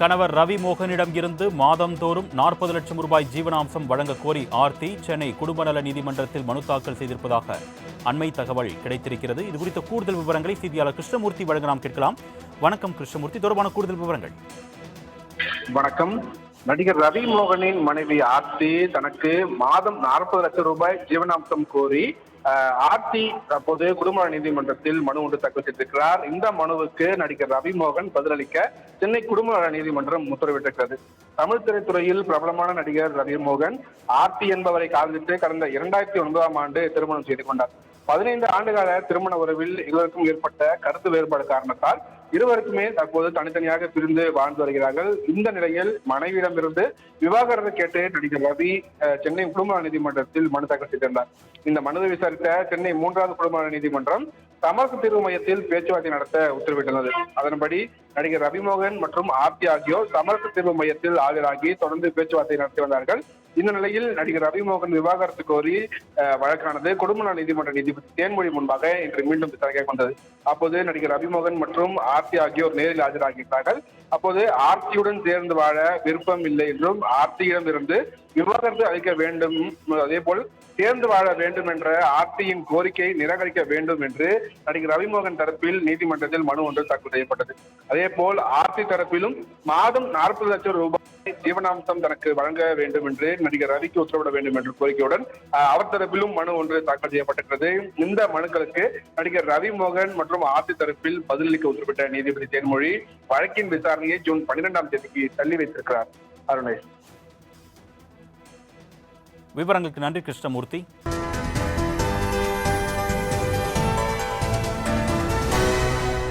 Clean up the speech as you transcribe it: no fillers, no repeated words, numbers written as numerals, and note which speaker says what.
Speaker 1: கணவர் ரவி மோகனிடம் இருந்து மாதந்தோறும் 40 லட்சம் ரூபாய் ஜீவனாம்சம் வழங்க கோரி ஆர்த்தி சென்னை குடும்ப நல நீதிமன்றத்தில் மனு தாக்கல் செய்திருப்பதாக அண்மை தகவல் கிடைத்திருக்கிறது. இதுகுறித்த கூடுதல் விவரங்களை செய்தியாளர் கிருஷ்ணமூர்த்தி வழங்க நாம் கேட்கலாம். வணக்கம் கிருஷ்ணமூர்த்தி, தொடர்பான கூடுதல் விவரங்கள்.
Speaker 2: வணக்கம். நடிகர் ரவி மோகனின் மனைவி ஆர்த்தி தனக்கு மாதம் 40 லட்சம் ரூபாய் ஜீவனாம்சம் கோரி ஆர்த்தி தற்போது குடும்ப நீதிமன்றத்தில் மனு ஒன்று தாக்கல் செய்திருக்கிறார். இந்த மனுவுக்கு நடிகர் ரவி மோகன் பதிலளிக்க சென்னை குடும்ப நீதிமன்றம் உத்தரவிட்டிருக்கிறது. தமிழ் திரைத்துறையில் பிரபலமான நடிகர் ரவி மோகன் ஆர்த்தி என்பவரை காதலித்து கடந்த 2009ஆம் ஆண்டு திருமணம் செய்து கொண்டார். 15 ஆண்டுகால திருமண உறவில் இருவருக்கும் ஏற்பட்ட கருத்து வேறுபாடு காரணத்தால் இருவருக்குமே தற்போது தனித்தனியாக பிரிந்து வாழ்ந்து வருகிறார்கள். இந்த நிலையில் மனைவியிடமிருந்து விவாகரத்து கேட்டு நடிகர் ரவி சென்னை குடும்ப நீதிமன்றத்தில் மனு தாக்கல் செய்திருந்தார். இந்த மனுவை விசாரித்த சென்னை 3வது குடும்ப நீதிமன்றம் சமரச தீர்வு மையத்தில் பேச்சுவார்த்தை நடத்த உத்தரவிட்டுள்ளது. அதன்படி நடிகர் ரவிமோகன் மற்றும் ஆர்த்தி ஆகியோர் சமரச தீர்வு மையத்தில் ஆஜராகி தொடர்ந்து பேச்சுவார்த்தை நடத்தி வந்தார்கள். இந்த நிலையில் நடிகர் ரவிமோகன் விவாகரத்து கோரி வழக்கானது குடும்ப நல நீதிமன்ற நீதிபதி தேன்மொழி முன்பாக இன்று மீண்டும் விசாரணைக்கு வந்தது. அப்போது நடிகர் ரவிமோகன் மற்றும் ஆர்த்தி ஆகியோர் நேரில் ஆஜராகிறார்கள். அப்போது ஆர்த்தியுடன் சேர்ந்து வாழ விருப்பம் இல்லை என்றும் ஆர்த்தியிடம் இருந்து விவாகரத்து அளிக்க வேண்டும், அதே போல் சேர்ந்து வாழ வேண்டும் என்ற ஆர்த்தியின் கோரிக்கை நிராகரிக்க வேண்டும் என்று நடிகர் ரவிமோகன் தரப்பில் நீதிமன்றத்தில் மனு ஒன்று தாக்கல் செய்யப்பட்டது. அதே போல் ஆர்த்தி தரப்பிலும் மாதம் 40 லட்சம் ரூபாய் ஜீவனாம்சம் தனக்கு வழங்க வேண்டும் என்று நடிகர் ரவிக்கு உத்தரவிட வேண்டும் என்ற கோரிக்கையுடன் அவர் தரப்பிலும் மனு ஒன்று தாக்கல் செய்யப்பட்டிருக்கிறது. இந்த மனுக்களுக்கு நடிகர் ரவி மோகன் மற்றும் ஆர்த்தி தரப்பில் பதிலளிக்க உத்தரவிட்ட நீதிபதி தேன்மொழி வழக்கின் விசாரணையை ஜூன் 12ஆம் தேதிக்கு தள்ளி வைத்திருக்கிறார். அருணேஷ்,
Speaker 1: விவரங்களுக்கு நன்றி கிருஷ்ணமூர்த்தி.